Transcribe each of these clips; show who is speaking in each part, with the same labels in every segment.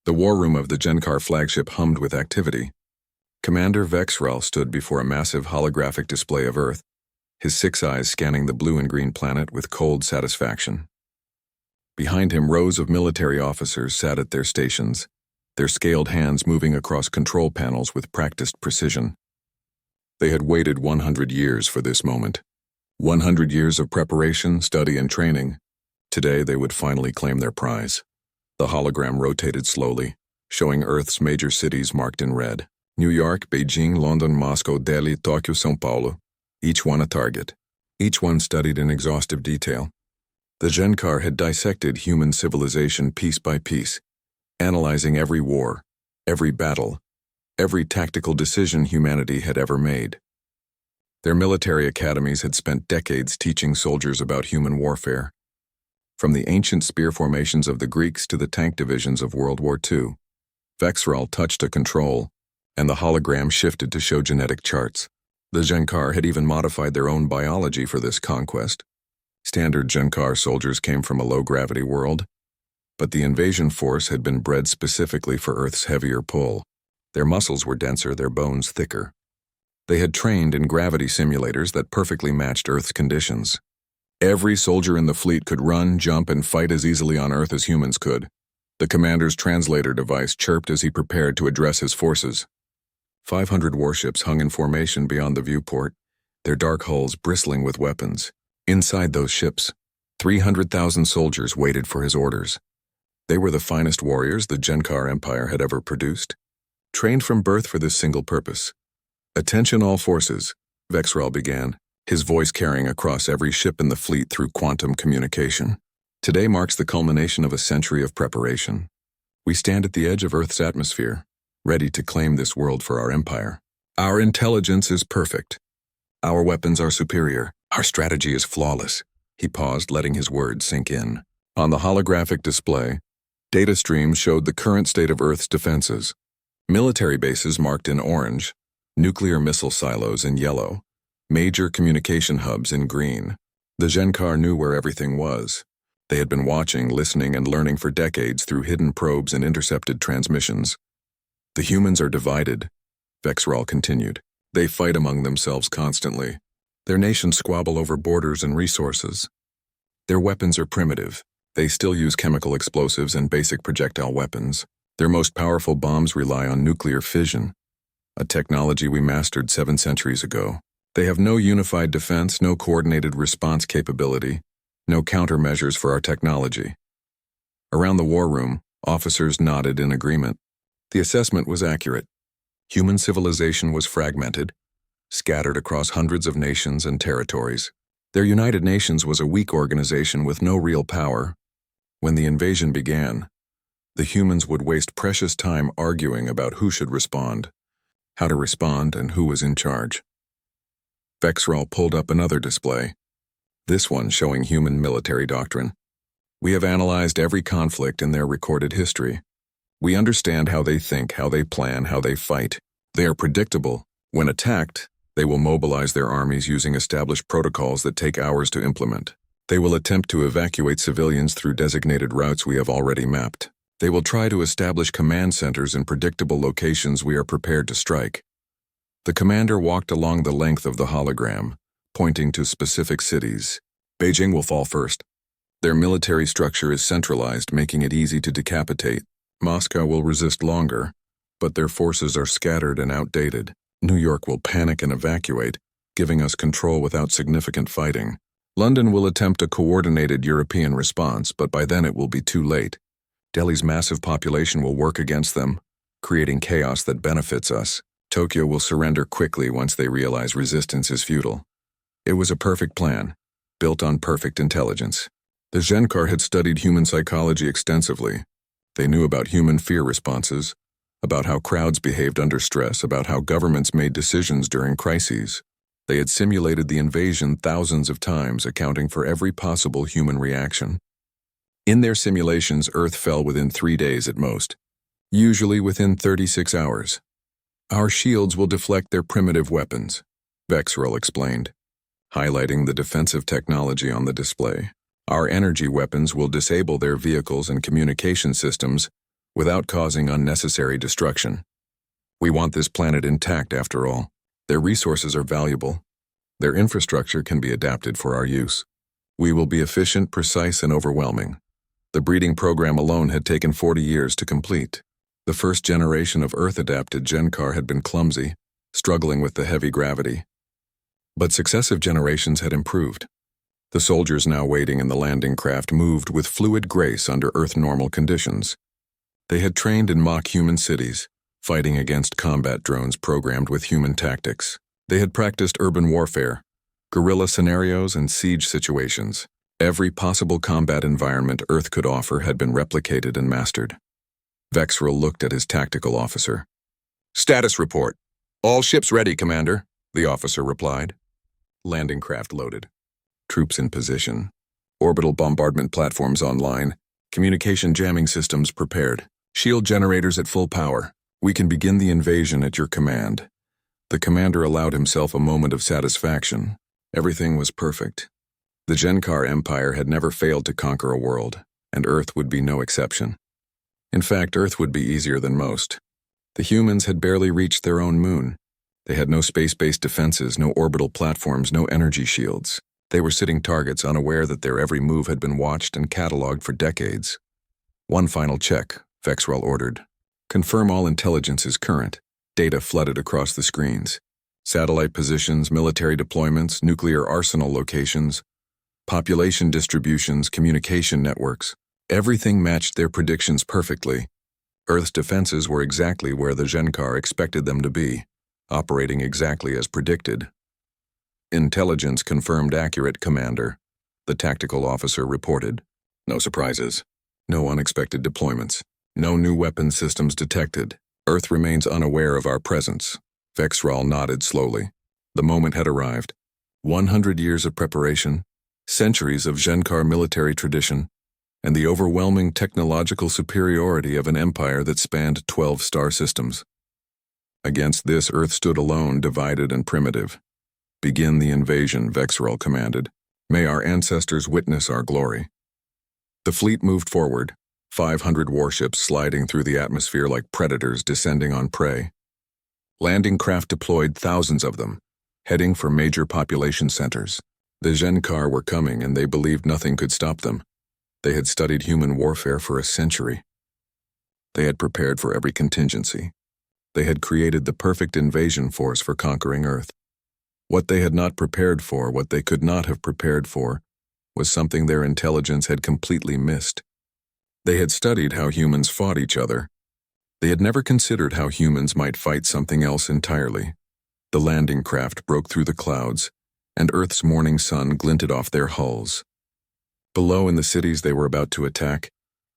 Speaker 1: The war room of the Genkar flagship hummed with activity. Commander Vexrel stood before a massive holographic display of Earth, his 6 eyes scanning the blue and green planet with cold satisfaction. Behind him, rows of military officers sat at their stations, their scaled hands moving across control panels with practiced precision. They had waited 100 years for this moment. 100 years of preparation, study, and training. Today they would finally claim their prize. The hologram rotated slowly, showing Earth's major cities marked in red. New York, Beijing, London, Moscow, Delhi, Tokyo, São Paulo. Each one a target. Each one studied in exhaustive detail. The Genkar had dissected human civilization piece by piece, analyzing every war, every battle, every tactical decision humanity had ever made. Their military academies had spent decades teaching soldiers about human warfare, from the ancient spear formations of the Greeks to the tank divisions of World War II. Vexrel touched a control, and the hologram shifted to show genetic charts. The Genkar had even modified their own biology for this conquest. Standard Genkar soldiers came from a low-gravity world, but the invasion force had been bred specifically for Earth's heavier pull. Their muscles were denser, their bones thicker. They had trained in gravity simulators that perfectly matched Earth's conditions. Every soldier in the fleet could run, jump, and fight as easily on Earth as humans could. The commander's translator device chirped as he prepared to address his forces. 500 warships hung in formation beyond the viewport, their dark hulls bristling with weapons. Inside those ships, 300,000 soldiers waited for his orders. They were the finest warriors the Genkar Empire had ever produced, trained from birth for this single purpose. "Attention all forces," Vexrel began, his voice carrying across every ship in the fleet through quantum communication. "Today marks the culmination of a century of preparation. We stand at the edge of Earth's atmosphere, ready to claim this world for our empire. Our intelligence is perfect. Our weapons are superior. Our strategy is flawless." He paused, letting his words sink in. On the holographic display, data streams showed the current state of Earth's defenses. Military bases marked in orange, nuclear missile silos in yellow, major communication hubs in green. The Genkar knew where everything was. They had been watching, listening, and learning for decades through hidden probes and intercepted transmissions. "The humans are divided," Vexrel continued. "They fight among themselves constantly. Their nations squabble over borders and resources. Their weapons are primitive. They still use chemical explosives and basic projectile weapons. Their most powerful bombs rely on nuclear fission, a technology we mastered 7 centuries ago. They have no unified defense, no coordinated response capability, no countermeasures for our technology." Around the war room, officers nodded in agreement. The assessment was accurate. Human civilization was fragmented, scattered across hundreds of nations and territories. Their United Nations was a weak organization with no real power. When the invasion began, the humans would waste precious time arguing about who should respond, how to respond, and who was in charge. Vexrel pulled up another display, this one showing human military doctrine. "We have analyzed every conflict in their recorded history. We understand how they think, how they plan, how they fight. They are predictable. When attacked, they will mobilize their armies using established protocols that take hours to implement. They will attempt to evacuate civilians through designated routes we have already mapped. They will try to establish command centers in predictable locations we are prepared to strike." The commander walked along the length of the hologram, pointing to specific cities. "Beijing will fall first. Their military structure is centralized, making it easy to decapitate. Moscow will resist longer, but their forces are scattered and outdated. New York will panic and evacuate, giving us control without significant fighting. London will attempt a coordinated European response, but by then it will be too late. Delhi's massive population will work against them, creating chaos that benefits us. Tokyo will surrender quickly once they realize resistance is futile." It was a perfect plan, built on perfect intelligence. The Genkar had studied human psychology extensively. They knew about human fear responses, about how crowds behaved under stress, about how governments made decisions during crises. They had simulated the invasion thousands of times, accounting for every possible human reaction. In their simulations, Earth fell within 3 days at most, usually within 36 hours. "Our shields will deflect their primitive weapons," Vexrel explained, highlighting the defensive technology on the display. "Our energy weapons will disable their vehicles and communication systems, without causing unnecessary destruction. We want this planet intact after all. Their resources are valuable. Their infrastructure can be adapted for our use. We will be efficient, precise, and overwhelming. The breeding program alone had taken 40 years to complete. The first generation of Earth-adapted Gencar had been clumsy, struggling with the heavy gravity. But successive generations had improved. The soldiers now waiting in the landing craft moved with fluid grace under Earth-normal conditions. They had trained in mock-human cities, fighting against combat drones programmed with human tactics. They had practiced urban warfare, guerrilla scenarios, and siege situations. Every possible combat environment Earth could offer had been replicated and mastered. Vexrel looked at his tactical officer. "Status report. All ships ready, Commander," the officer replied. Landing craft loaded. Troops in position. Orbital bombardment platforms online. Communication jamming systems prepared. Shield generators at full power. We can begin the invasion at your command. The commander allowed himself a moment of satisfaction. Everything was perfect. The Gencar Empire had never failed to conquer a world, and Earth would be no exception. In fact, Earth would be easier than most. The humans had barely reached their own moon. They had no space-based defenses, no orbital platforms, no energy shields. They were sitting targets, unaware that their every move had been watched and catalogued for decades. "One final check," Vexrel ordered. "Confirm all intelligence is current." Data flooded across the screens. Satellite positions, military deployments, nuclear arsenal locations, population distributions, communication networks. Everything matched their predictions perfectly. Earth's defenses were exactly where the Gencar expected them to be, operating exactly as predicted. "Intelligence confirmed accurate, Commander," the tactical officer reported. "No surprises. No unexpected deployments. No new weapon systems detected. Earth remains unaware of our presence." Vexrel nodded slowly. The moment had arrived. 100 years of preparation, centuries of Gencar military tradition, and the overwhelming technological superiority of an empire that spanned 12 star systems. Against this, Earth stood alone, divided and primitive. "Begin the invasion," Vexrel commanded. "May our ancestors witness our glory." The fleet moved forward, 500 warships sliding through the atmosphere like predators descending on prey. Landing craft deployed, thousands of them, heading for major population centers. The Gencar were coming, and they believed nothing could stop them. They had studied human warfare for a century. They had prepared for every contingency. They had created the perfect invasion force for conquering Earth. What they had not prepared for, what they could not have prepared for, was something their intelligence had completely missed. They had studied how humans fought each other. They had never considered how humans might fight something else entirely. The landing craft broke through the clouds, and Earth's morning sun glinted off their hulls. Below, in the cities they were about to attack,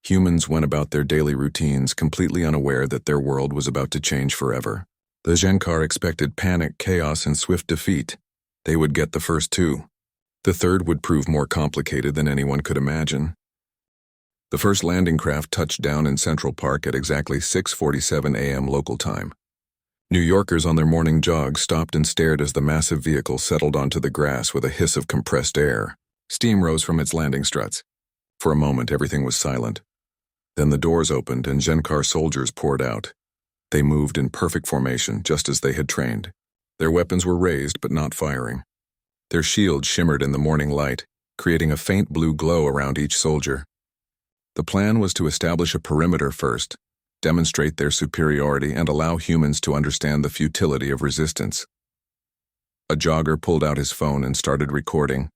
Speaker 1: humans went about their daily routines, completely unaware that their world was about to change forever. The Gencar expected panic, chaos, and swift defeat. They would get the first two. The third would prove more complicated than anyone could imagine. The first landing craft touched down in Central Park at exactly 6:47 a.m. local time. New Yorkers on their morning jog stopped and stared as the massive vehicle settled onto the grass with a hiss of compressed air. Steam rose from its landing struts. For a moment, everything was silent. Then the doors opened and Gencar soldiers poured out. They moved in perfect formation, just as they had trained. Their weapons were raised but not firing. Their shields shimmered in the morning light, creating a faint blue glow around each soldier. The plan was to establish a perimeter first, demonstrate their superiority, and allow humans to understand the futility of resistance. A jogger pulled out his phone and started recording.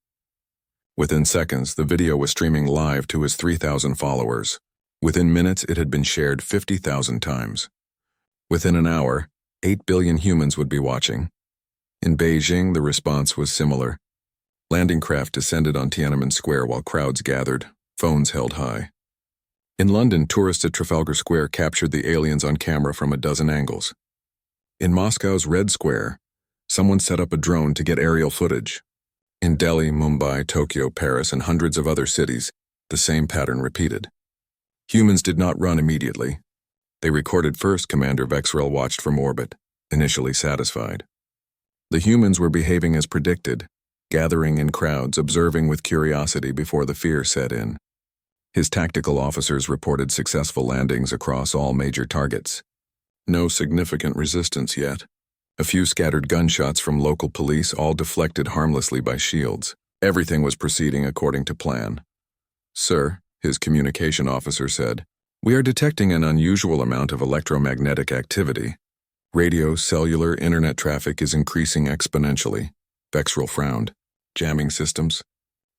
Speaker 1: Within seconds, the video was streaming live to his 3,000 followers. Within minutes, it had been shared 50,000 times. Within an hour, 8 billion humans would be watching. In Beijing, the response was similar. Landing craft descended on Tiananmen Square while crowds gathered, phones held high. In London, tourists at Trafalgar Square captured the aliens on camera from a dozen angles. In Moscow's Red Square, someone set up a drone to get aerial footage. In Delhi, Mumbai, Tokyo, Paris, and hundreds of other cities, the same pattern repeated. Humans did not run immediately. They recorded first. Commander Vexrel watched from orbit, initially satisfied. The humans were behaving as predicted, gathering in crowds, observing with curiosity before the fear set in. His tactical officers reported successful landings across all major targets. No significant resistance yet. A few scattered gunshots from local police, all deflected harmlessly by shields. Everything was proceeding according to plan. "Sir," his communication officer said, "we are detecting an unusual amount of electromagnetic activity. Radio, cellular, internet traffic is increasing exponentially." Vexrel frowned. "Jamming systems?"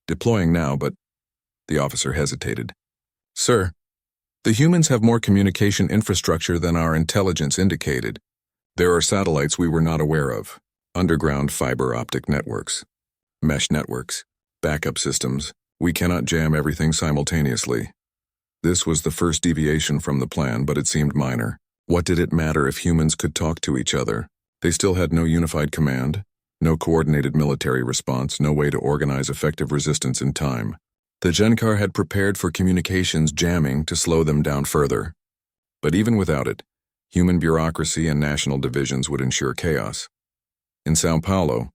Speaker 1: "Deploying now, but—" The officer hesitated. "Sir, the humans have more communication infrastructure than our intelligence indicated. There are satellites we were not aware of, underground fiber optic networks, mesh networks, backup systems. We cannot jam everything simultaneously." This was the first deviation from the plan, but it seemed minor. What did it matter if humans could talk to each other? They still had no unified command, no coordinated military response, no way to organize effective resistance in time. The Genkar had prepared for communications jamming to slow them down further. But even without it, human bureaucracy and national divisions would ensure chaos. In Sao Paulo,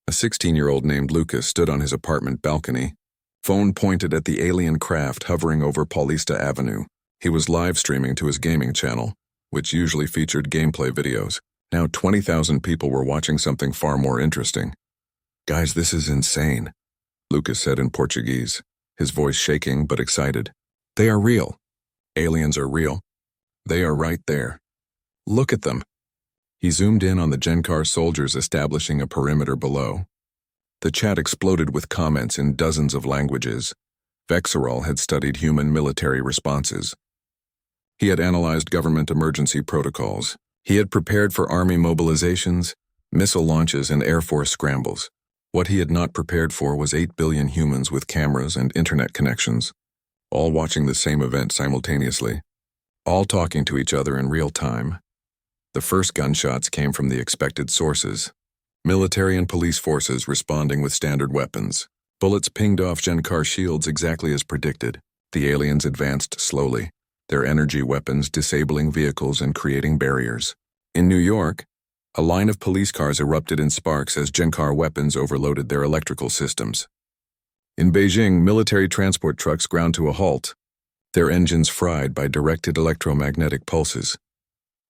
Speaker 1: a 16-year-old named Lucas stood on his apartment balcony, phone pointed at the alien craft hovering over Paulista Avenue. He was live streaming to his gaming channel, which usually featured gameplay videos. Now 20,000 people were watching something far more interesting. "Guys, this is insane," Lucas said in Portuguese, his voice shaking but excited. "They are real. Aliens are real. They are right there. Look at them." He zoomed in on the Genkar soldiers establishing a perimeter below. The chat exploded with comments in dozens of languages. Vexrel had studied human military responses. He had analyzed government emergency protocols. He had prepared for army mobilizations, missile launches, and air force scrambles. What he had not prepared for was 8 billion humans with cameras and internet connections, all watching the same event simultaneously, all talking to each other in real time. The first gunshots came from the expected sources. Military and police forces responding with standard weapons. Bullets pinged off Genkar shields exactly as predicted. The aliens advanced slowly, their energy weapons disabling vehicles and creating barriers. In New York, a line of police cars erupted in sparks as Genkar weapons overloaded their electrical systems. In Beijing, military transport trucks ground to a halt, their engines fried by directed electromagnetic pulses.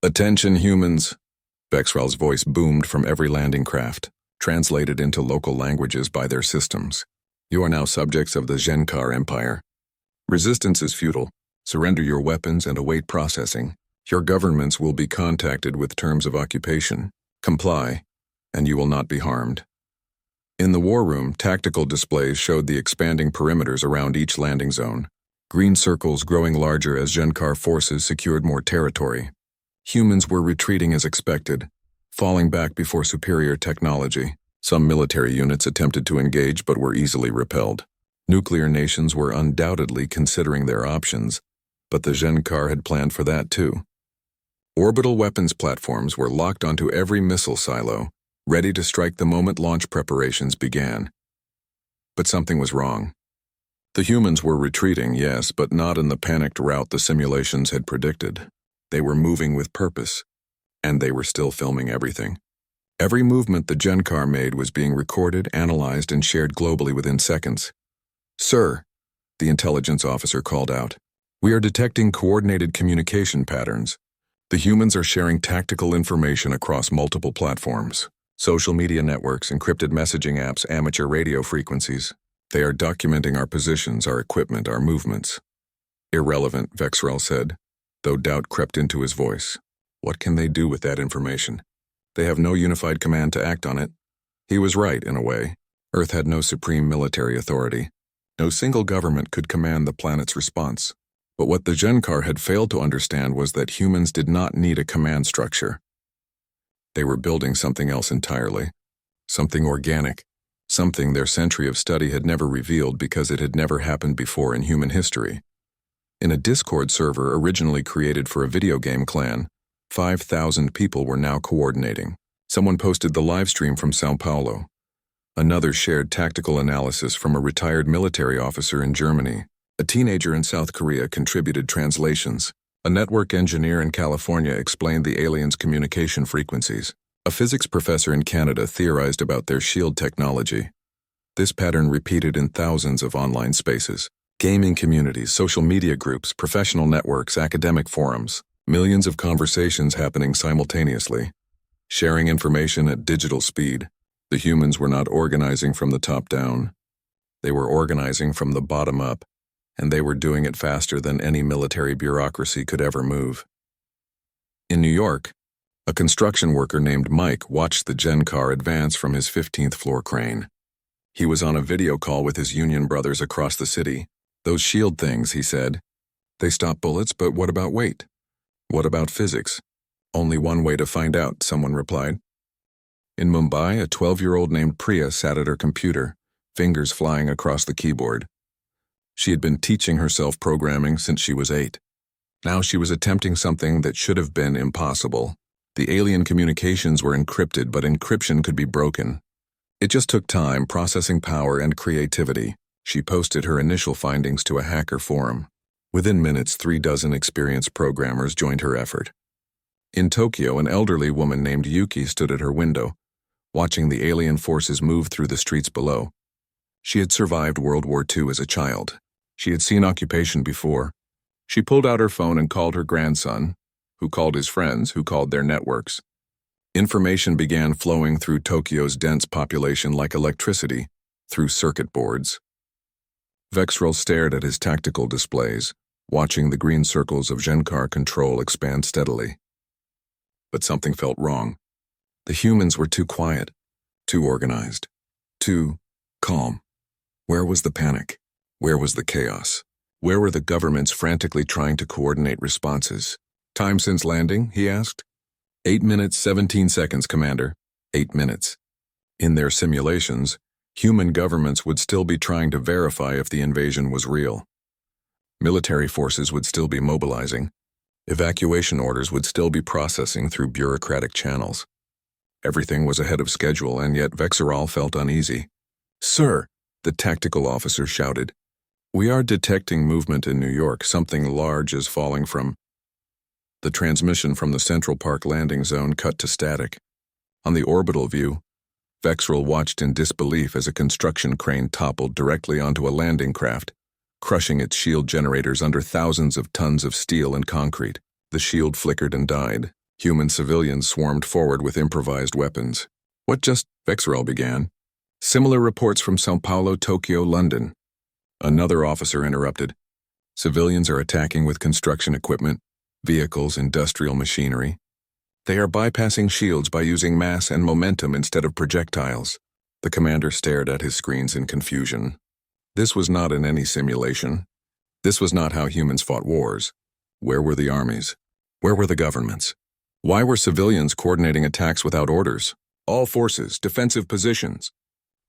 Speaker 1: "Attention, humans!" Vexrel's voice boomed from every landing craft, translated into local languages by their systems. "You are now subjects of the Genkar Empire. Resistance is futile. Surrender your weapons and await processing. Your governments will be contacted with terms of occupation. Comply, and you will not be harmed." In the war room, tactical displays showed the expanding perimeters around each landing zone, green circles growing larger as Genkar forces secured more territory. Humans were retreating as expected, falling back before superior technology. Some military units attempted to engage but were easily repelled. Nuclear nations were undoubtedly considering their options, but the Genkar had planned for that too. Orbital weapons platforms were locked onto every missile silo, ready to strike the moment launch preparations began. But something was wrong. The humans were retreating, yes, but not in the panicked route the simulations had predicted. They were moving with purpose, and they were still filming everything. Every movement the Genkar made was being recorded, analyzed, and shared globally within seconds. "Sir," the intelligence officer called out, "we are detecting coordinated communication patterns. The humans are sharing tactical information across multiple platforms, social media networks, encrypted messaging apps, amateur radio frequencies. They are documenting our positions, our equipment, our movements." "Irrelevant," Vexrel said, though doubt crept into his voice. "What can they do with that information? They have no unified command to act on it." He was right, in a way. Earth had no supreme military authority. No single government could command the planet's response. But what the Genkar had failed to understand was that humans did not need a command structure. They were building something else entirely. Something organic. Something their century of study had never revealed because it had never happened before in human history. In a Discord server originally created for a video game clan, 5,000 people were now coordinating. Someone posted the live stream from Sao Paulo. Another shared tactical analysis from a retired military officer in Germany. A teenager in South Korea contributed translations. A network engineer in California explained the aliens' communication frequencies. A physics professor in Canada theorized about their shield technology. This pattern repeated in thousands of online spaces. Gaming communities, social media groups, professional networks, academic forums, millions of conversations happening simultaneously, sharing information at digital speed. The humans were not organizing from the top down. They were organizing from the bottom up, and they were doing it faster than any military bureaucracy could ever move. In New York, a construction worker named Mike watched the Gen car advance from his 15th floor crane. He was on a video call with his union brothers across the city. "Those shield things," he said. "They stop bullets, but what about weight? What about physics?" "Only one way to find out," someone replied. In Mumbai, a 12-year-old named Priya sat at her computer, fingers flying across the keyboard. She had been teaching herself programming since she was 8. Now she was attempting something that should have been impossible. The alien communications were encrypted, but encryption could be broken. It just took time, processing power, and creativity. She posted her initial findings to a hacker forum. Within minutes, 36 experienced programmers joined her effort. In Tokyo, an elderly woman named Yuki stood at her window, watching the alien forces move through the streets below. She had survived World War II as a child. She had seen occupation before. She pulled out her phone and called her grandson, who called his friends, who called their networks. Information began flowing through Tokyo's dense population like electricity, through circuit boards. Vexrel stared at his tactical displays, watching the green circles of Genkar control expand steadily. But something felt wrong. The humans were too quiet, too organized, too calm. Where was the panic? Where was the chaos? Where were the governments frantically trying to coordinate responses? "Time since landing?" he asked. 8 minutes, 17 seconds, Commander. 8 minutes. In their simulations, human governments would still be trying to verify if the invasion was real. Military forces would still be mobilizing. Evacuation orders would still be processing through bureaucratic channels. Everything was ahead of schedule, and yet Vexeral felt uneasy. "Sir," the tactical officer shouted, "we are detecting movement in New York. Something large is falling from..." The transmission from the Central Park landing zone cut to static. On the orbital view, Vexrel watched in disbelief as a construction crane toppled directly onto a landing craft, crushing its shield generators under thousands of tons of steel and concrete. The shield flickered and died. Human civilians swarmed forward with improvised weapons. "What just..." Vexrel began. "Similar reports from São Paulo, Tokyo, London." Another officer interrupted. "Civilians are attacking with construction equipment, vehicles, industrial machinery. They are bypassing shields by using mass and momentum instead of projectiles." The commander stared at his screens in confusion. This was not in any simulation. This was not how humans fought wars. Where were the armies? Where were the governments? Why were civilians coordinating attacks without orders? "All forces, defensive positions,"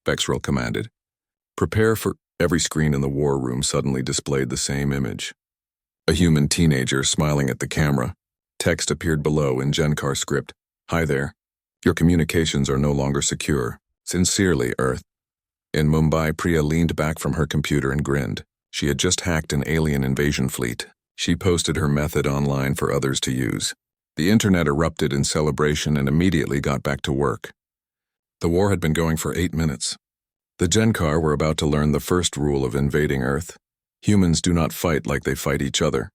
Speaker 1: Vexrel commanded. "Prepare for..." Every screen in the war room suddenly displayed the same image. A human teenager smiling at the camera. Text appeared below in Genkar script. "Hi there. Your communications are no longer secure. Sincerely, Earth." In Mumbai, Priya leaned back from her computer and grinned. She had just hacked an alien invasion fleet. She posted her method online for others to use. The internet erupted in celebration and immediately got back to work. The war had been going for 8 minutes. The Genkar were about to learn the first rule of invading Earth. Humans do not fight like they fight each other.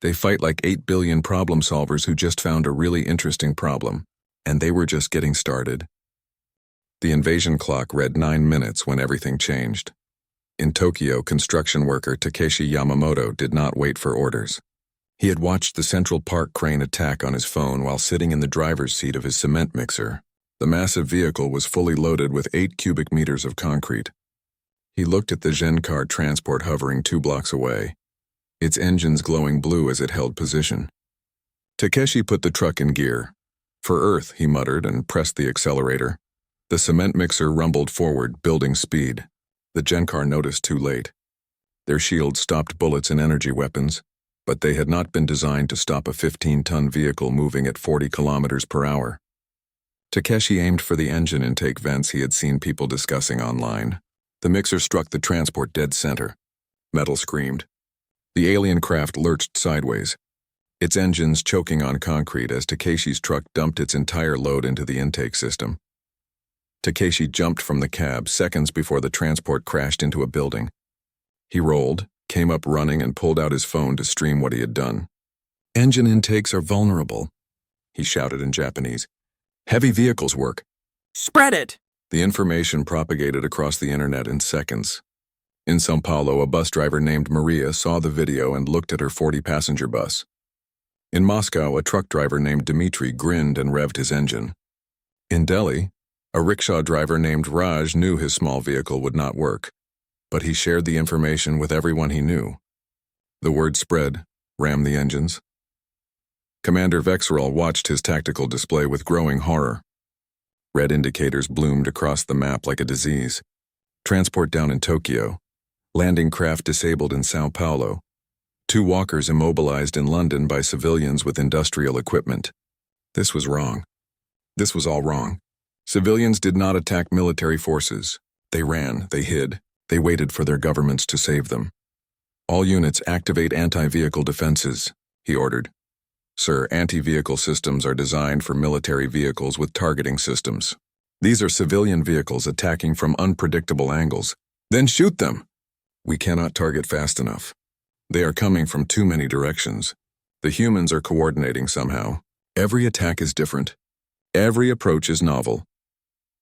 Speaker 1: They fight like 8 billion problem solvers who just found a really interesting problem, and they were just getting started. The invasion clock read 9 minutes when everything changed. In Tokyo, construction worker Takeshi Yamamoto did not wait for orders. He had watched the Central Park crane attack on his phone while sitting in the driver's seat of his cement mixer. The massive vehicle was fully loaded with 8 cubic meters of concrete. He looked at the Genkar transport hovering 2 blocks away, its engines glowing blue as it held position. Takeshi put the truck in gear. "For Earth," he muttered and pressed the accelerator. The cement mixer rumbled forward, building speed. The Genkar noticed too late. Their shields stopped bullets and energy weapons, but they had not been designed to stop a 15-ton vehicle moving at 40 kilometers per hour. Takeshi aimed for the engine intake vents he had seen people discussing online. The mixer struck the transport dead center. Metal screamed. The alien craft lurched sideways, its engines choking on concrete as Takeshi's truck dumped its entire load into the intake system. Takeshi jumped from the cab seconds before the transport crashed into a building. He rolled, came up running and pulled out his phone to stream what he had done. "Engine intakes are vulnerable," he shouted in Japanese. "Heavy vehicles work."
Speaker 2: Spread it!
Speaker 1: The information propagated across the internet in seconds. In São Paulo, a bus driver named Maria saw the video and looked at her 40-passenger bus. In Moscow, a truck driver named Dmitry grinned and revved his engine. In Delhi, a rickshaw driver named Raj knew his small vehicle would not work, but he shared the information with everyone he knew. The word spread, ram the engines. Commander Vexerol watched his tactical display with growing horror. Red indicators bloomed across the map like a disease. Transport down in Tokyo. Landing craft disabled in São Paulo. 2 walkers immobilized in London by civilians with industrial equipment. This was wrong. This was all wrong. Civilians did not attack military forces. They ran, they hid, they waited for their governments to save them. "All units activate anti-vehicle defenses," he ordered. "Sir, anti-vehicle systems are designed for military vehicles with targeting systems. These are civilian vehicles attacking from unpredictable angles. Then shoot them! We cannot target fast enough. They are coming from too many directions. The humans are coordinating somehow. Every attack is different. Every approach is novel."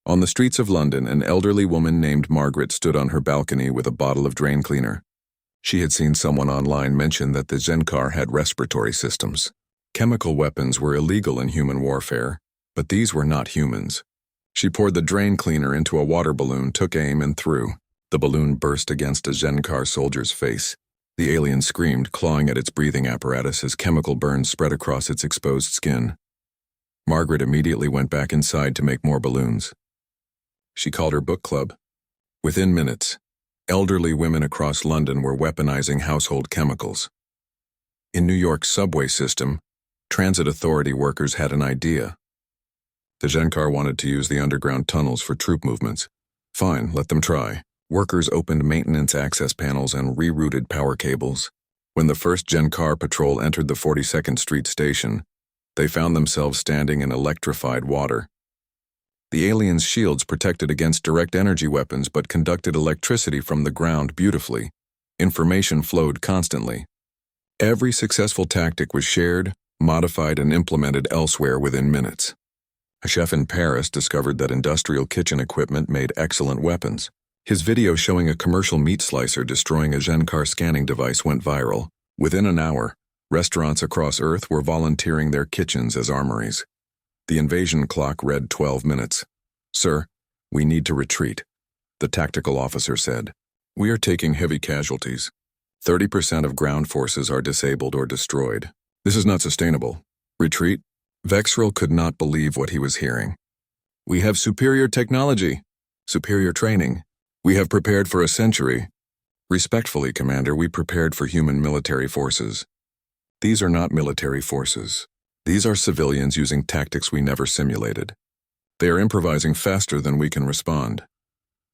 Speaker 1: On the streets of London, an elderly woman named Margaret stood on her balcony with a bottle of drain cleaner. She had seen someone online mention that the Zenkar had respiratory systems. Chemical weapons were illegal in human warfare, but these were not humans. She poured the drain cleaner into a water balloon, took aim, and threw. The balloon burst against a Zenkar soldier's face. The alien screamed, clawing at its breathing apparatus as chemical burns spread across its exposed skin. Margaret immediately went back inside to make more balloons. She called her book club. Within minutes, elderly women across London were weaponizing household chemicals. In New York's subway system, transit authority workers had an idea. The Zenkar wanted to use the underground tunnels for troop movements. Fine, let them try. Workers opened maintenance access panels and rerouted power cables. When the first Zenkar patrol entered the 42nd Street station, they found themselves standing in electrified water. The aliens' shields protected against direct energy weapons but conducted electricity from the ground beautifully. Information flowed constantly. Every successful tactic was shared, modified, and implemented elsewhere within minutes. A chef in Paris discovered that industrial kitchen equipment made excellent weapons. His video showing a commercial meat slicer destroying a Zenkar scanning device went viral. Within an hour, restaurants across Earth were volunteering their kitchens as armories. The invasion clock read 12 minutes. "Sir, we need to retreat," the tactical officer said. "We are taking heavy casualties. 30% of ground forces are disabled or destroyed. This is not sustainable. Retreat?" Vexerol could not believe what he was hearing. "We have superior technology, superior training. We have prepared for a century. Respectfully, Commander, we prepared for human military forces. These are not military forces. These are civilians using tactics we never simulated. They are improvising faster than we can respond."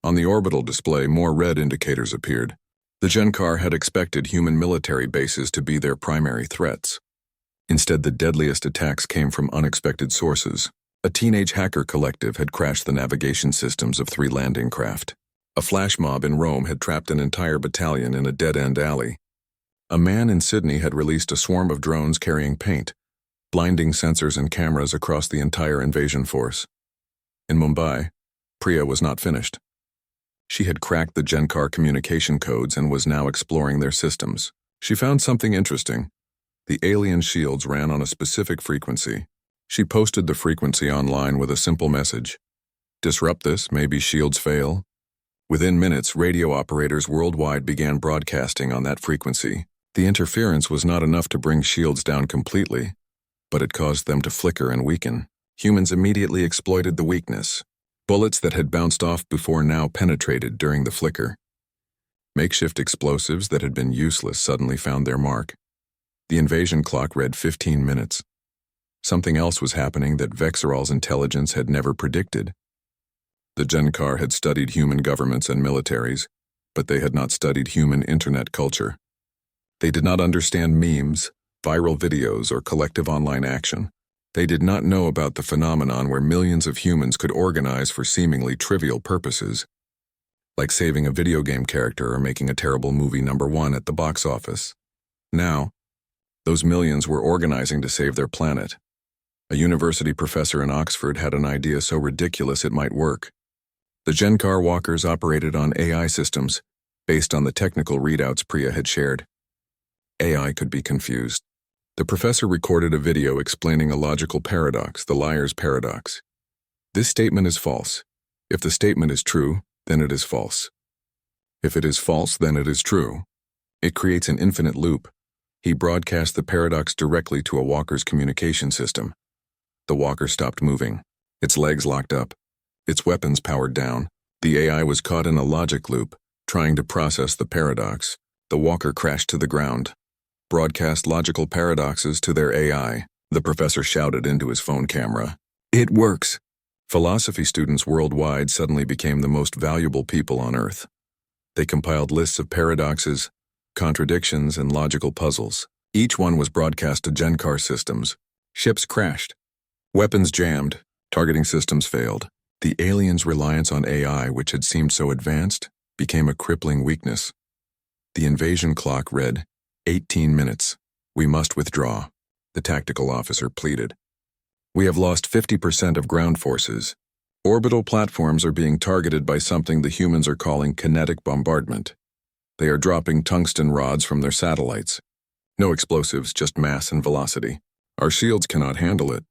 Speaker 1: On the orbital display, more red indicators appeared. The Zenkar had expected human military bases to be their primary threats. Instead, the deadliest attacks came from unexpected sources. A teenage hacker collective had crashed the navigation systems of 3 landing craft. A flash mob in Rome had trapped an entire battalion in a dead-end alley. A man in Sydney had released a swarm of drones carrying paint, blinding sensors and cameras across the entire invasion force. In Mumbai, Priya was not finished. She had cracked the Zenkar communication codes and was now exploring their systems. She found something interesting. The alien shields ran on a specific frequency. She posted the frequency online with a simple message. "Disrupt this, maybe shields fail." Within minutes, radio operators worldwide began broadcasting on that frequency. The interference was not enough to bring shields down completely, but it caused them to flicker and weaken. Humans immediately exploited the weakness. Bullets that had bounced off before now penetrated during the flicker. Makeshift explosives that had been useless suddenly found their mark. The invasion clock read 15 minutes. Something else was happening that Vexerol's intelligence had never predicted. The Zenkar had studied human governments and militaries, but they had not studied human internet culture. They did not understand memes, viral videos, or collective online action. They did not know about the phenomenon where millions of humans could organize for seemingly trivial purposes. like saving a video game character or making a terrible movie #1 at the box office. Now, those millions were organizing to save their planet. A university professor in Oxford had an idea so ridiculous it might work. The Gencar walkers operated on AI systems based on the technical readouts Priya had shared. AI could be confused. The professor recorded a video explaining a logical paradox, the liar's paradox. This statement is false. If the statement is true, then it is false. If it is false, then it is true. It creates an infinite loop. He broadcast the paradox directly to a walker's communication system. The walker stopped moving. Its legs locked up. Its weapons powered down. The AI was caught in a logic loop, trying to process the paradox. The walker crashed to the ground. Broadcast logical paradoxes to their AI, the professor shouted into his phone camera. It works. Philosophy students worldwide suddenly became the most valuable people on Earth. They compiled lists of paradoxes, contradictions, and logical puzzles. Each one was broadcast to Gencar systems. Ships crashed. Weapons jammed. Targeting systems failed. The aliens' reliance on AI, which had seemed so advanced, became a crippling weakness. The invasion clock read, 18 minutes. We must withdraw, the tactical officer pleaded. We have lost 50% of ground forces. Orbital platforms are being targeted by something the humans are calling kinetic bombardment. They are dropping tungsten rods from their satellites. No explosives, just mass and velocity. Our shields cannot handle it.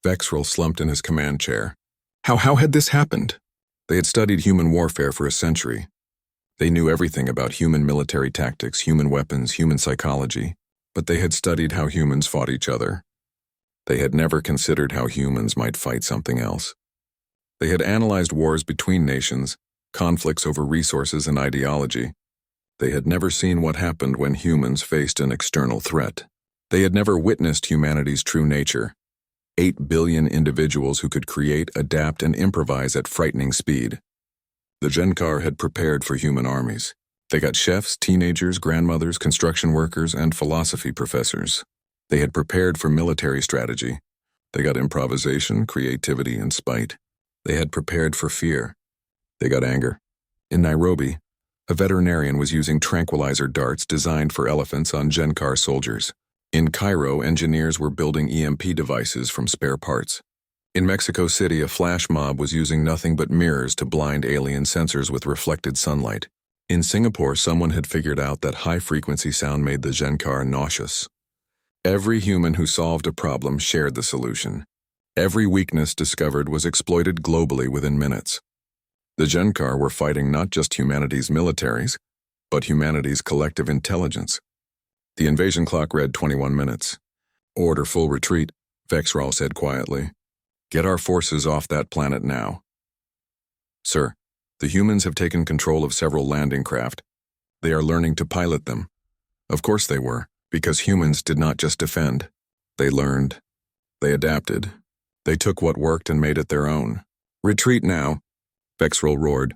Speaker 1: Vexrel slumped in his command chair. How had this happened? They had studied human warfare for a century. They knew everything about human military tactics, human weapons, human psychology, but they had studied how humans fought each other. They had never considered how humans might fight something else. They had analyzed wars between nations, conflicts over resources and ideology. They had never seen what happened when humans faced an external threat. They had never witnessed humanity's true nature. 8 billion individuals who could create, adapt, and improvise at frightening speed. The Gencar had prepared for human armies. They got chefs, teenagers, grandmothers, construction workers, and philosophy professors. They had prepared for military strategy. They got improvisation, creativity, and spite. They had prepared for fear. They got anger. In Nairobi, a veterinarian was using tranquilizer darts designed for elephants on Gencar soldiers. In Cairo, engineers were building EMP devices from spare parts. In Mexico City, a flash mob was using nothing but mirrors to blind alien sensors with reflected sunlight. In Singapore, someone had figured out that high-frequency sound made the Gencar nauseous. Every human who solved a problem shared the solution. Every weakness discovered was exploited globally within minutes. The Gencar were fighting not just humanity's militaries, but humanity's collective intelligence. The invasion clock read 21 minutes. Order full retreat, Vexrol said quietly. Get our forces off that planet now. Sir, the humans have taken control of several landing craft. They are learning to pilot them. Of course they were, because humans did not just defend. They learned. They adapted. They took what worked and made it their own. Retreat now, Vexrol roared.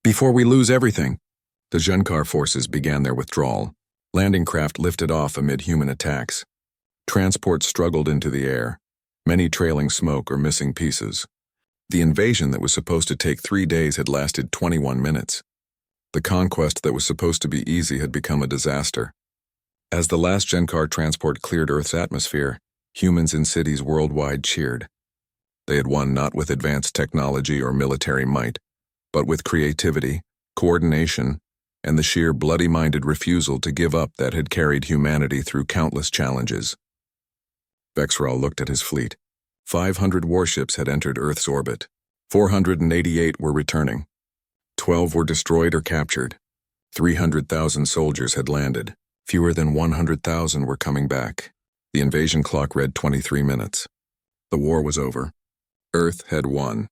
Speaker 1: Before we lose everything. The Gencar forces began their withdrawal. Landing craft lifted off amid human attacks. Transports struggled into the air, many trailing smoke or missing pieces. The invasion that was supposed to take 3 days had lasted 21 minutes. The conquest that was supposed to be easy had become a disaster. As the last Gencar transport cleared Earth's atmosphere, humans in cities worldwide cheered. They had won not with advanced technology or military might, but with creativity, coordination, and the sheer bloody-minded refusal to give up that had carried humanity through countless challenges. Vexrol looked at his fleet. 500 warships had entered Earth's orbit. 488 were returning. 12 were destroyed or captured. 300,000 soldiers had landed. Fewer than 100,000 were coming back. The invasion clock read 23 minutes. The war was over. Earth had won.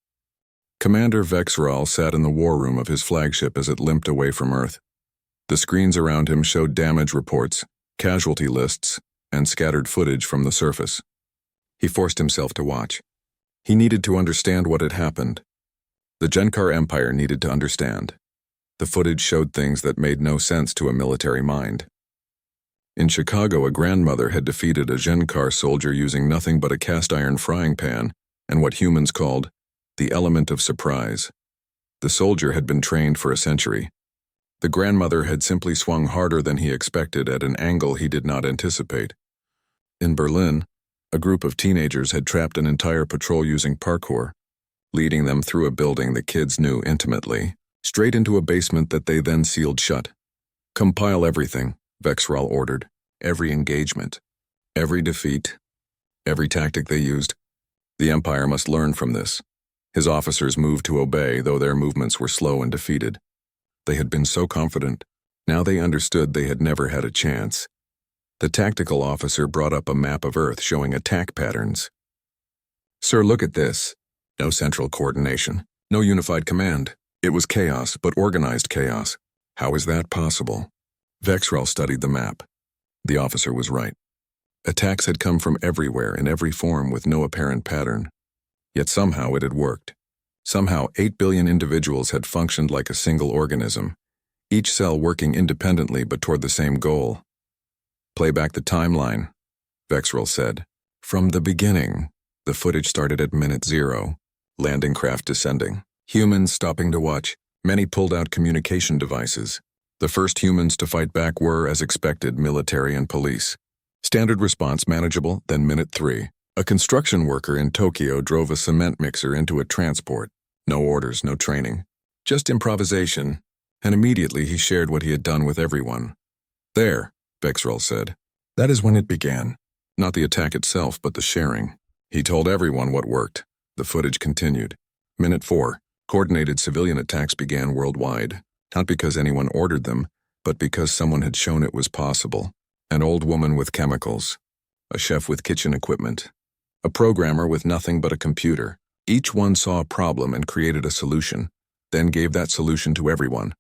Speaker 1: Commander Vexrol sat in the war room of his flagship as it limped away from Earth. The screens around him showed damage reports, casualty lists, and scattered footage from the surface. He forced himself to watch. He needed to understand what had happened. The Gencar Empire needed to understand. The footage showed things that made no sense to a military mind. In Chicago, a grandmother had defeated a Gencar soldier using nothing but a cast-iron frying pan and what humans called the element of surprise. The soldier had been trained for a century. The grandmother had simply swung harder than he expected at an angle he did not anticipate. In Berlin, a group of teenagers had trapped an entire patrol using parkour, leading them through a building the kids knew intimately, straight into a basement that they then sealed shut. Compile everything, Vexral ordered. Every engagement, every defeat, every tactic they used. The Empire must learn from this. His officers moved to obey, though their movements were slow and defeated. They had been so confident. Now they understood they had never had a chance. The tactical officer brought up a map of Earth showing attack patterns. Sir, look at this. No central coordination, no unified command. It was chaos, but organized chaos. How is that possible? Vexral studied the map. The officer was right. Attacks had come from everywhere in every form with no apparent pattern. Yet somehow it had worked. Somehow 8 billion individuals had functioned like a single organism, each cell working independently but toward the same goal. Play back the timeline, Vexral said. From the beginning, the footage started at minute 0, landing craft descending. Humans stopping to watch. Many pulled out communication devices. The first humans to fight back were, as expected, military and police. Standard response manageable, then minute 3. A construction worker in Tokyo drove a cement mixer into a transport. No orders, no training. Just improvisation, and immediately he shared what he had done with everyone. There, Vexral said. That is when it began. Not the attack itself, but the sharing. He told everyone what worked. The footage continued. Minute 4. Coordinated civilian attacks began worldwide. Not because anyone ordered them, but because someone had shown it was possible. An old woman with chemicals. A chef with kitchen equipment. A programmer with nothing but a computer. Each one saw a problem and created a solution, then gave that solution to everyone.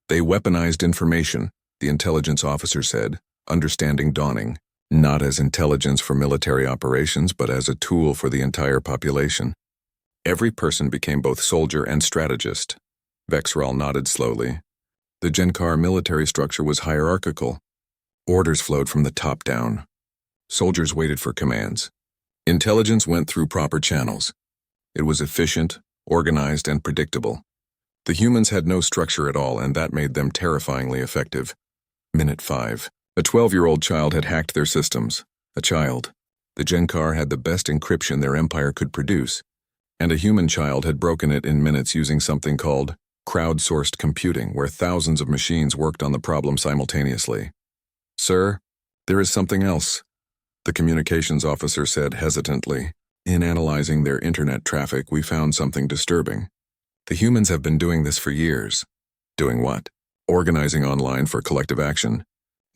Speaker 1: They weaponized information, the intelligence officer said, understanding dawning, not as intelligence for military operations, but as a tool for the entire population. Every person became both soldier and strategist. Vexral nodded slowly. The Genkar military structure was hierarchical. Orders flowed from the top down. Soldiers waited for commands. Intelligence went through proper channels. It was efficient, organized, and predictable. The humans had no structure at all, and that made them terrifyingly effective. Minute 5. A 12-year-old child had hacked their systems. A child. The Genkar had the best encryption their empire could produce, and a human child had broken it in minutes using something called crowdsourced computing, where thousands of machines worked on the problem simultaneously. Sir, there is something else, the communications officer said hesitantly. In analyzing their internet traffic, we found something disturbing. The humans have been doing this for years. Doing what? Organizing online for collective action.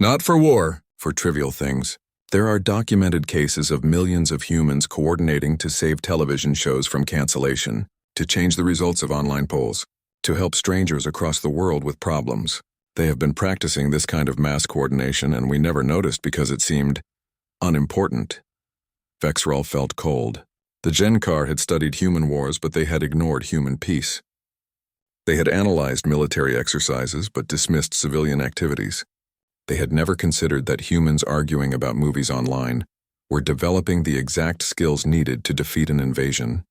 Speaker 1: Not for war, for trivial things. There are documented cases of millions of humans coordinating to save television shows from cancellation, to change the results of online polls, to help strangers across the world with problems. They have been practicing this kind of mass coordination, and we never noticed because it seemed unimportant. Vexral felt cold. The Genkar had studied human wars, but they had ignored human peace. They had analyzed military exercises, but dismissed civilian activities. They had never considered that humans arguing about movies online were developing the exact skills needed to defeat an invasion.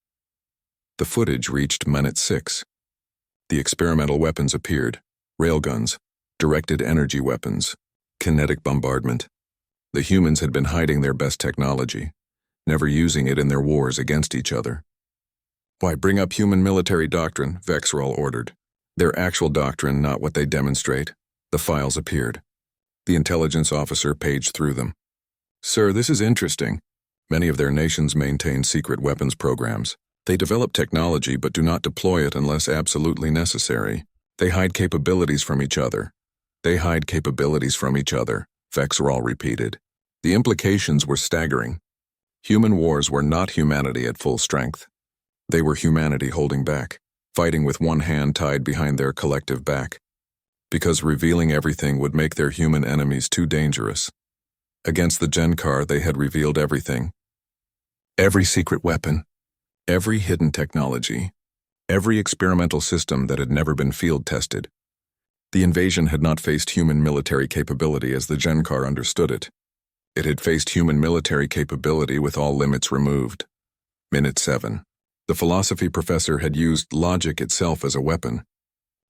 Speaker 1: The footage reached minute 6. The experimental weapons appeared. Railguns, directed energy weapons, kinetic bombardment. The humans had been hiding their best technology, never using it in their wars against each other. Why, bring up human military doctrine, Vexral ordered. Their actual doctrine, not what they demonstrate. The files appeared. The intelligence officer paged through them. Sir, this is interesting. Many of their nations maintain secret weapons programs. They develop technology but do not deploy it unless absolutely necessary. They hide capabilities from each other. They hide capabilities from each other, Vexral repeated. The implications were staggering. Human wars were not humanity at full strength. They were humanity holding back, fighting with one hand tied behind their collective back. Because revealing everything would make their human enemies too dangerous. Against the Genkar, they had revealed everything. Every secret weapon, every hidden technology, every experimental system that had never been field tested. The invasion had not faced human military capability as the Genkar understood it. It had faced human military capability with all limits removed. Minute 7. The philosophy professor had used logic itself as a weapon.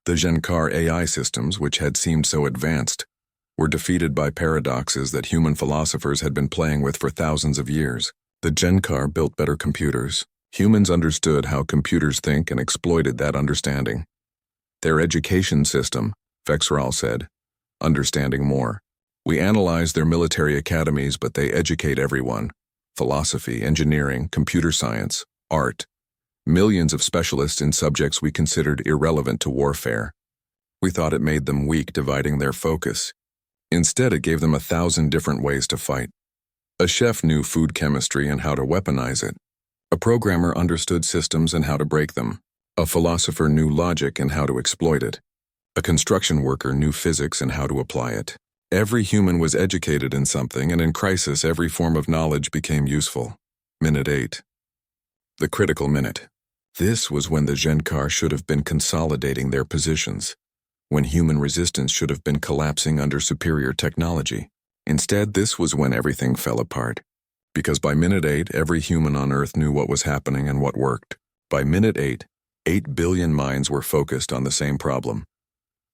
Speaker 1: The Genkar AI systems, which had seemed so advanced, were defeated by paradoxes that human philosophers had been playing with for thousands of years. The Genkar built better computers. Humans understood how computers think and exploited that understanding. Their education system, Vexral said, understanding more. We analyze their military academies, but they educate everyone. Philosophy, engineering, computer science, art. Millions of specialists in subjects we considered irrelevant to warfare. We thought it made them weak, dividing their focus. Instead, it gave them 1,000 different ways to fight. A chef knew food chemistry and how to weaponize it. A programmer understood systems and how to break them. A philosopher knew logic and how to exploit it. A construction worker knew physics and how to apply it. Every human was educated in something, and in crisis, every form of knowledge became useful. Minute 8. The critical minute. This was when the Genkar should have been consolidating their positions, when human resistance should have been collapsing under superior technology. Instead, this was when everything fell apart. Because by minute 8, every human on Earth knew what was happening and what worked. By minute 8, 8 billion minds were focused on the same problem.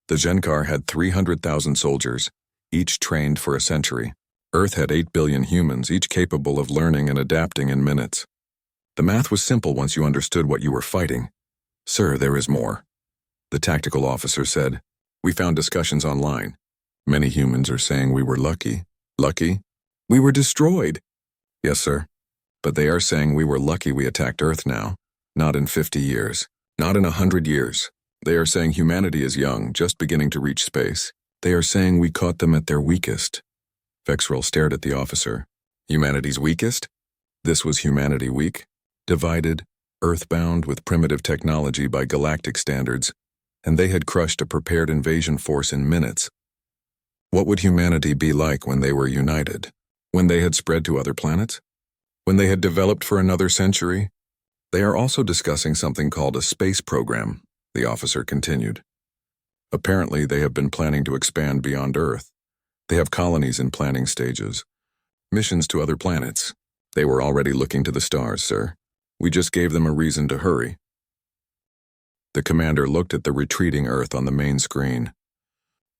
Speaker 1: The Genkar had 300,000 soldiers, each trained for a century. Earth had 8 billion humans, each capable of learning and adapting in minutes. The math was simple once you understood what you were fighting. Sir, there is more. The tactical officer said. We found discussions online. Many humans are saying we were lucky. Lucky? We were destroyed. Yes, sir. But they are saying we were lucky we attacked Earth now. Not in 50 years. Not in 100 years. They are saying humanity is young, just beginning to reach space. They are saying we caught them at their weakest. Vexral stared at the officer. Humanity's weakest? This was humanity weak? Divided, earthbound with primitive technology by galactic standards, and they had crushed a prepared invasion force in minutes. What would humanity be like when they were united? When they had spread to other planets? When they had developed for another century? They are also discussing something called a space program, the officer continued. Apparently, they have been planning to expand beyond Earth. They have colonies in planning stages. Missions to other planets. They were already looking to the stars, sir. We just gave them a reason to hurry. The commander looked at the retreating Earth on the main screen.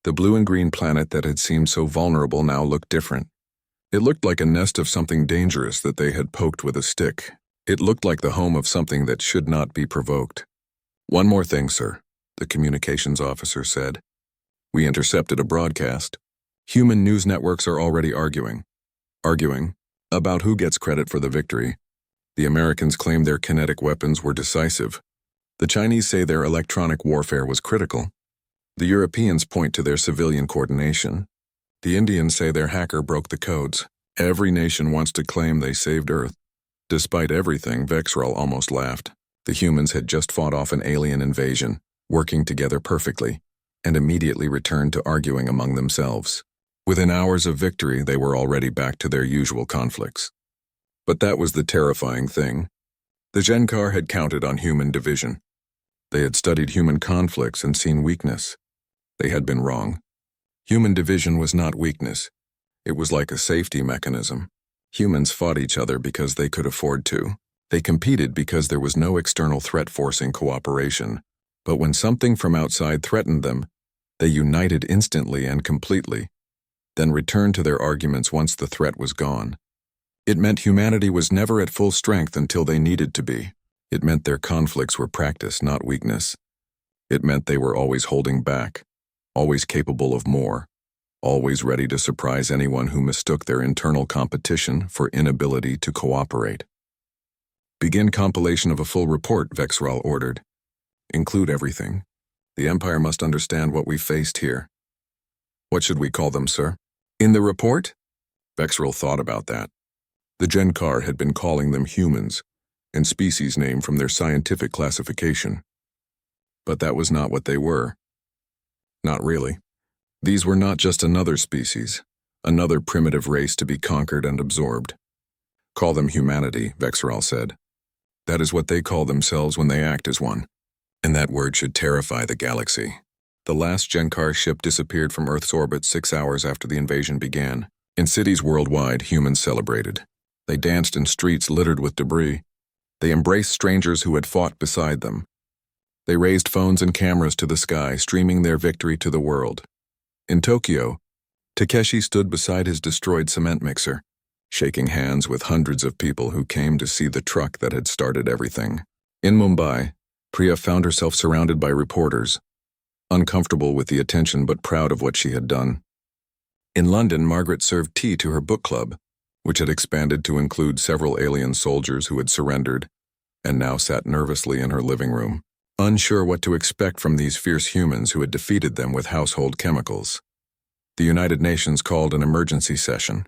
Speaker 1: The blue and green planet that had seemed so vulnerable now looked different. It looked like a nest of something dangerous that they had poked with a stick. It looked like the home of something that should not be provoked. One more thing, sir, the communications officer said. We intercepted a broadcast. Human news networks are already arguing. Arguing about who gets credit for the victory. The Americans claim their kinetic weapons were decisive. The Chinese say their electronic warfare was critical. The Europeans point to their civilian coordination. The Indians say their hacker broke the codes. Every nation wants to claim they saved Earth. Despite everything, Vexral almost laughed. The humans had just fought off an alien invasion, working together perfectly, and immediately returned to arguing among themselves. Within hours of victory, they were already back to their usual conflicts. But that was the terrifying thing. The Genkar had counted on human division. They had studied human conflicts and seen weakness. They had been wrong. Human division was not weakness. It was like a safety mechanism. Humans fought each other because they could afford to. They competed because there was no external threat forcing cooperation. But when something from outside threatened them, they united instantly and completely, then returned to their arguments once the threat was gone. It meant humanity was never at full strength until they needed to be. It meant their conflicts were practice, not weakness. It meant they were always holding back, always capable of more, always ready to surprise anyone who mistook their internal competition for inability to cooperate. Begin compilation of a full report, Vexral ordered. Include everything. The Empire must understand what we faced here. What should we call them, sir? In the report? Vexral thought about that. The Genkar had been calling them humans, and species name from their scientific classification. But that was not what they were. Not really. These were not just another species, another primitive race to be conquered and absorbed. Call them humanity, Vexral said. That is what they call themselves when they act as one. And that word should terrify the galaxy. The last Genkar ship disappeared from Earth's orbit 6 hours after the invasion began. In cities worldwide, humans celebrated. They danced in streets littered with debris. They embraced strangers who had fought beside them. They raised phones and cameras to the sky, streaming their victory to the world. In Tokyo, Takeshi stood beside his destroyed cement mixer, shaking hands with hundreds of people who came to see the truck that had started everything. In Mumbai, Priya found herself surrounded by reporters, uncomfortable with the attention but proud of what she had done. In London, Margaret served tea to her book club, which had expanded to include several alien soldiers who had surrendered and now sat nervously in her living room, unsure what to expect from these fierce humans who had defeated them with household chemicals. The United Nations called an emergency session.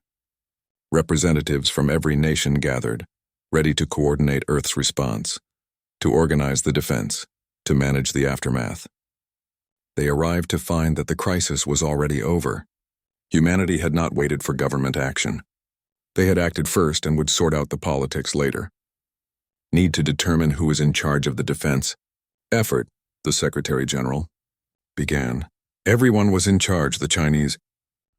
Speaker 1: Representatives from every nation gathered, ready to coordinate Earth's response, to organize the defense, to manage the aftermath. They arrived to find that the crisis was already over. Humanity had not waited for government action. They had acted first and would sort out the politics later. Need to determine who was in charge of the defense. Effort, the Secretary General began. Everyone was in charge, the Chinese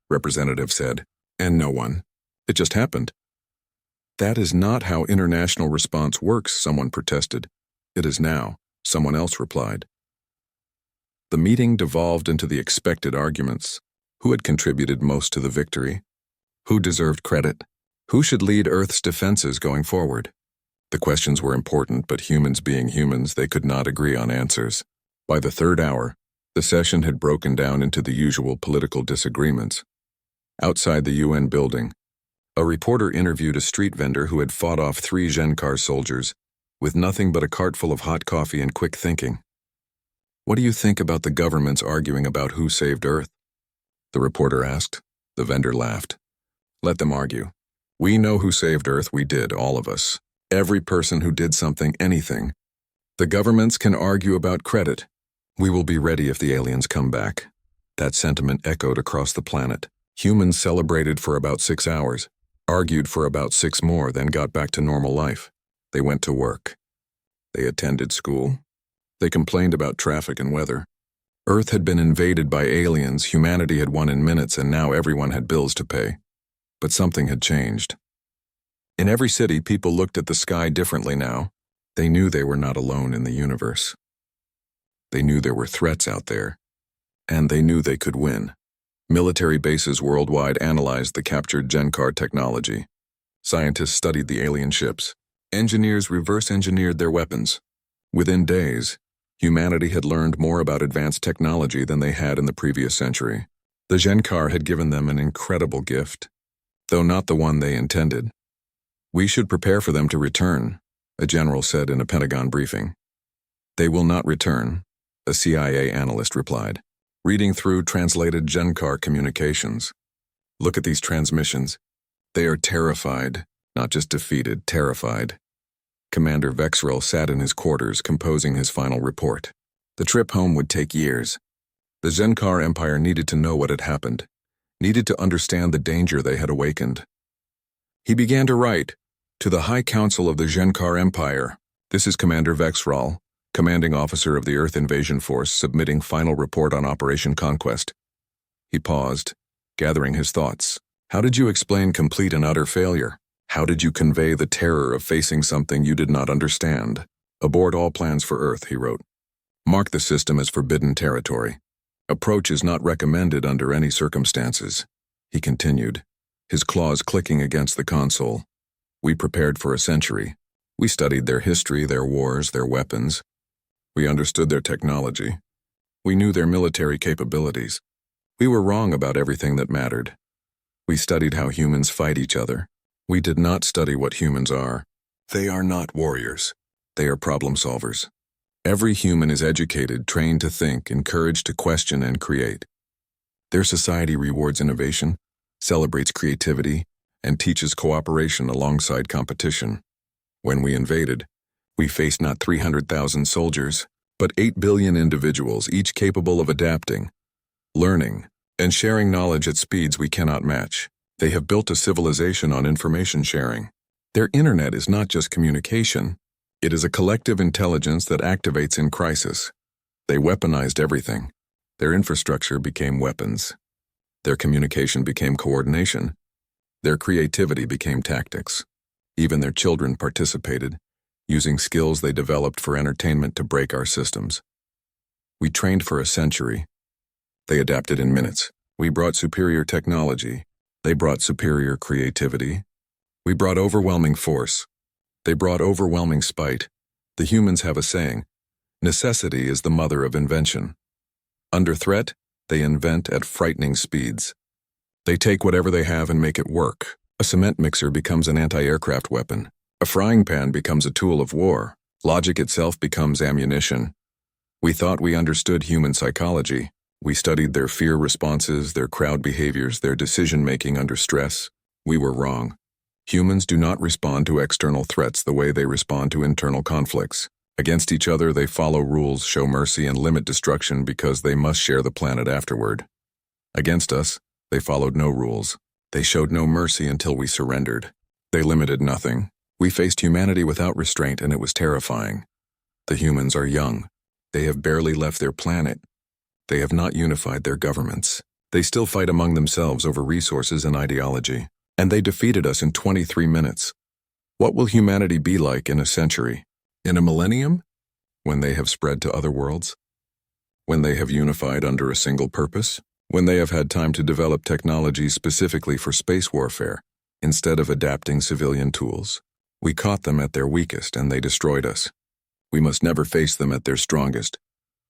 Speaker 1: representative said, and no one. It just happened. That is not how international response works, someone protested. It is now, someone else replied. The meeting devolved into the expected arguments. Who had contributed most to the victory? Who deserved credit? Who should lead Earth's defenses going forward? The questions were important, but humans being humans, they could not agree on answers. By the third hour, the session had broken down into the usual political disagreements. Outside the UN building, a reporter interviewed a street vendor who had fought off 3 Genkar soldiers with nothing but a cart full of hot coffee and quick thinking. What do you think about the governments arguing about who saved Earth? The reporter asked. The vendor laughed. Let them argue. We know who saved Earth, we did, all of us. Every person who did something, anything. The governments can argue about credit. We will be ready if the aliens come back. That sentiment echoed across the planet. Humans celebrated for about 6 hours, argued for about 6 more, then got back to normal life. They went to work. They attended school. They complained about traffic and weather. Earth had been invaded by aliens, humanity had won in minutes, and now everyone had bills to pay. But something had changed. In every city, people looked at the sky differently now. They knew they were not alone in the universe. They knew there were threats out there, and they knew they could win. Military bases worldwide analyzed the captured Genkar technology. Scientists studied the alien ships. Engineers reverse-engineered their weapons. Within days, humanity had learned more about advanced technology than they had in the previous century. The Genkar had given them an incredible gift, though not the one they intended. We should prepare for them to return, a general said in a Pentagon briefing. They will not return, a CIA analyst replied, reading through translated Genkar communications. Look at these transmissions. They are terrified, not just defeated, terrified. Commander Vexrel sat in his quarters composing his final report. The trip home would take years. The Genkar Empire needed to know what had happened, needed to understand the danger they had awakened. He began to write, "To the High Council of the Genkar Empire, this is Commander Vexrel, commanding officer of the Earth Invasion Force, submitting final report on Operation Conquest." He paused, gathering his thoughts. How did you explain complete and utter failure? How did you convey the terror of facing something you did not understand? Abort all plans for Earth, he wrote. Mark the system as forbidden territory. Approach is not recommended under any circumstances, he continued, his claws clicking against the console. We prepared for a century. We studied their history, their wars, their weapons. We understood their technology. We knew their military capabilities. We were wrong about everything that mattered. We studied how humans fight each other. We did not study what humans are. They are not warriors. They are problem solvers. Every human is educated, trained to think, encouraged to question and create. Their society rewards innovation, celebrates creativity, and teaches cooperation alongside competition. When we invaded, we faced not 300,000 soldiers, but 8 billion individuals, each capable of adapting, learning, and sharing knowledge at speeds we cannot match. They have built a civilization on information sharing. Their internet is not just communication. It is a collective intelligence that activates in crisis. They weaponized everything. Their infrastructure became weapons. Their communication became coordination. Their creativity became tactics. Even their children participated, using skills they developed for entertainment to break our systems. We trained for a century. They adapted in minutes. We brought superior technology. They brought superior creativity. We brought overwhelming force. They brought overwhelming spite. The humans have a saying, necessity is the mother of invention. Under threat, they invent at frightening speeds. They take whatever they have and make it work. A cement mixer becomes an anti-aircraft weapon. A frying pan becomes a tool of war. Logic itself becomes ammunition. We thought we understood human psychology. We studied their fear responses, their crowd behaviors, their decision-making under stress. We were wrong. Humans do not respond to external threats the way they respond to internal conflicts. Against each other, they follow rules, show mercy, and limit destruction because they must share the planet afterward. Against us, they followed no rules. They showed no mercy until we surrendered. They limited nothing. We faced humanity without restraint, and it was terrifying. The humans are young. They have barely left their planet. They have not unified their governments. They still fight among themselves over resources and ideology. And they defeated us in 23 minutes. What will humanity be like in a century? In a millennium? When they have spread to other worlds? When they have unified under a single purpose? When they have had time to develop technology specifically for space warfare, instead of adapting civilian tools? We caught them at their weakest and they destroyed us. We must never face them at their strongest.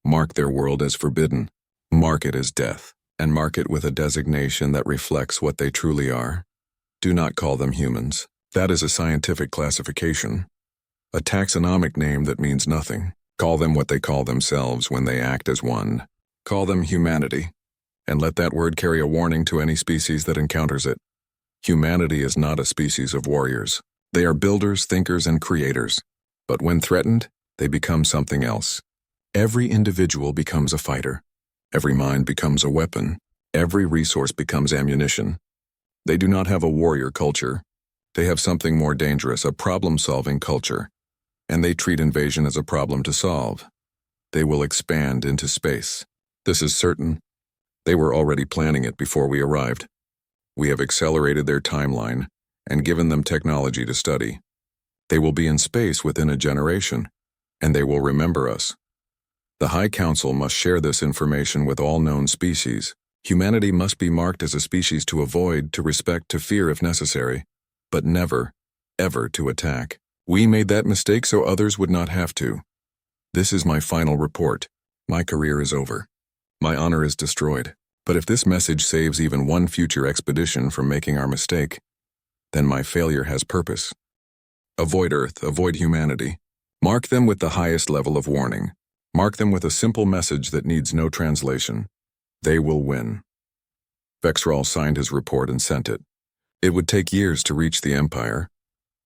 Speaker 1: Mark their world as forbidden. Mark it as death, and mark it with a designation that reflects what they truly are. Do not call them humans. That is a scientific classification. A taxonomic name that means nothing. Call them what they call themselves when they act as one. Call them humanity, and let that word carry a warning to any species that encounters it. Humanity is not a species of warriors. They are builders, thinkers, and creators. But when threatened, they become something else. Every individual becomes a fighter. Every mind becomes a weapon. Every resource becomes ammunition. They do not have a warrior culture. They have something more dangerous, a problem-solving culture. And they treat invasion as a problem to solve. They will expand into space. This is certain. They were already planning it before we arrived. We have accelerated their timeline and given them technology to study. They will be in space within a generation, and they will remember us. The High Council must share this information with all known species. Humanity must be marked as a species to avoid, to respect, to fear if necessary, but never, ever to attack. We made that mistake so others would not have to. This is my final report. My career is over. My honor is destroyed. But if this message saves even one future expedition from making our mistake, then my failure has purpose. Avoid Earth, avoid humanity. Mark them with the highest level of warning. Mark them with a simple message that needs no translation. They will win. Vexral signed his report and sent it. It would take years to reach the Empire,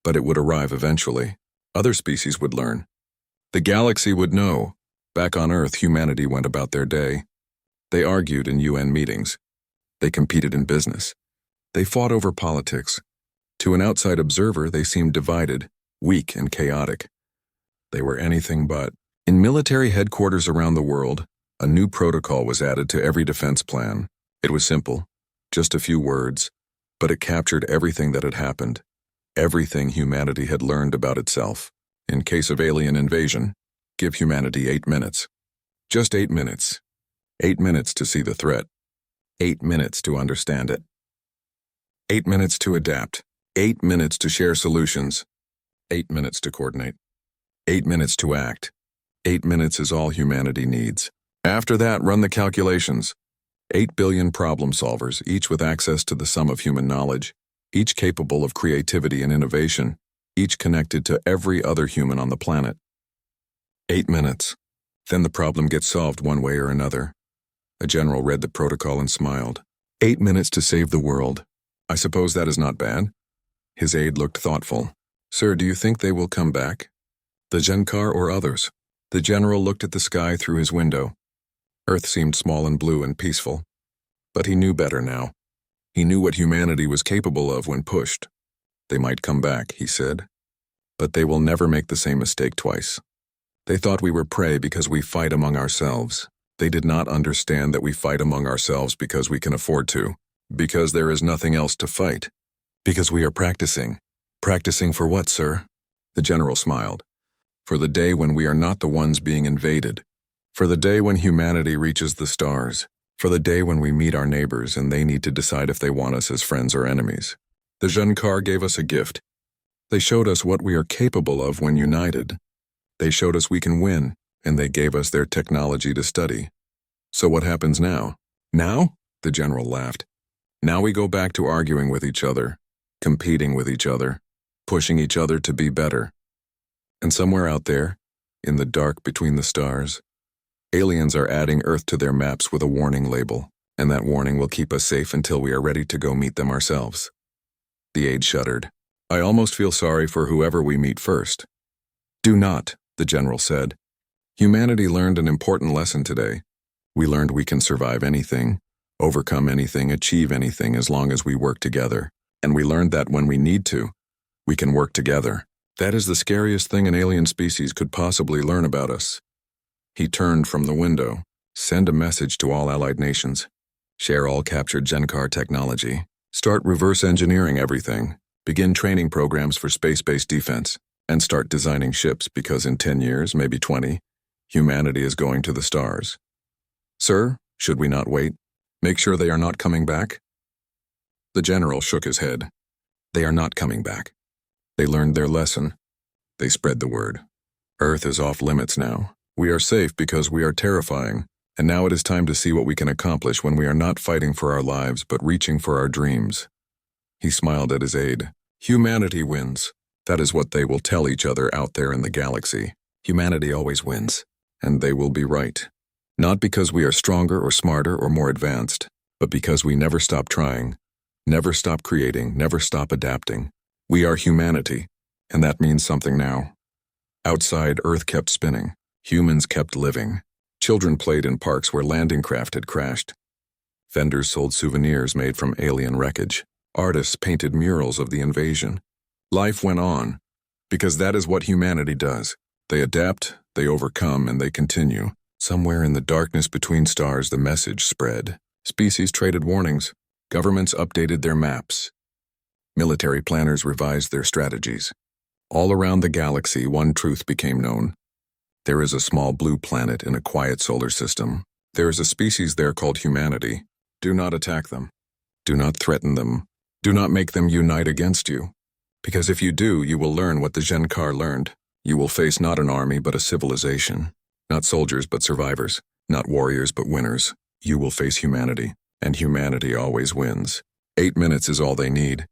Speaker 1: but it would arrive eventually. Other species would learn. The galaxy would know. Back on Earth, humanity went about their day. They argued in UN meetings. They competed in business. They fought over politics. To an outside observer, they seemed divided, weak, and chaotic. They were anything but. In military headquarters around the world, a new protocol was added to every defense plan. It was simple, just a few words, but it captured everything that had happened, everything humanity had learned about itself. In case of alien invasion, give humanity 8 minutes. Just 8 minutes. 8 minutes to see the threat. 8 minutes to understand it. 8 minutes to adapt. 8 minutes to share solutions. 8 minutes to coordinate. 8 minutes to act. 8 minutes is all humanity needs. After that, run the calculations. 8 billion problem solvers, each with access to the sum of human knowledge, each capable of creativity and innovation, each connected to every other human on the planet. 8 minutes. Then the problem gets solved one way or another. A general read the protocol and smiled. 8 minutes to save the world. I suppose that is not bad. His aide looked thoughtful. Sir, do you think they will come back? The Genkar or others? The general looked at the sky through his window. Earth seemed small and blue and peaceful. But he knew better now. He knew what humanity was capable of when pushed. They might come back, he said. But they will never make the same mistake twice. They thought we were prey because we fight among ourselves. They did not understand that we fight among ourselves because we can afford to. Because there is nothing else to fight. Because we are practicing. Practicing for what, sir? The general smiled. For the day when we are not the ones being invaded. For the day when humanity reaches the stars. For the day when we meet our neighbors and they need to decide if they want us as friends or enemies. The Jenkar gave us a gift. They showed us what we are capable of when united. They showed us we can win, and they gave us their technology to study. So what happens now? Now? The general laughed. Now we go back to arguing with each other, competing with each other, pushing each other to be better. And somewhere out there, in the dark between the stars, aliens are adding Earth to their maps with a warning label, and that warning will keep us safe until we are ready to go meet them ourselves. The aide shuddered. I almost feel sorry for whoever we meet first. Do not, the general said. Humanity learned an important lesson today. We learned we can survive anything, overcome anything, achieve anything as long as we work together. And we learned that when we need to, we can work together. That is the scariest thing an alien species could possibly learn about us. He turned from the window. Send a message to all allied nations. Share all captured Jenkar technology. Start reverse engineering everything. Begin training programs for space-based defense. And start designing ships because in 10 years, maybe 20, humanity is going to the stars. Sir, should we not wait? Make sure they are not coming back? The general shook his head. They are not coming back. They learned their lesson. They spread the word. Earth is off limits now. We are safe because we are terrifying, and now it is time to see what we can accomplish when we are not fighting for our lives but reaching for our dreams. He smiled at his aide. Humanity wins. That is what they will tell each other out there in the galaxy. Humanity always wins, and they will be right. Not because we are stronger or smarter or more advanced, but because we never stop trying, never stop creating, never stop adapting. We are humanity, and that means something now. Outside, Earth kept spinning. Humans kept living. Children played in parks where landing craft had crashed. Vendors sold souvenirs made from alien wreckage. Artists painted murals of the invasion. Life went on, because that is what humanity does. They adapt, they overcome, and they continue. Somewhere in the darkness between stars, the message spread. Species traded warnings. Governments updated their maps. Military planners revised their strategies. All around the galaxy, one truth became known. There is a small blue planet in a quiet solar system. There is a species there called humanity. Do not attack them. Do not threaten them. Do not make them unite against you. Because if you do, you will learn what the Jenkar learned. You will face not an army but a civilization. Not soldiers but survivors. Not warriors but winners. You will face humanity, and humanity always wins. 8 minutes is all they need.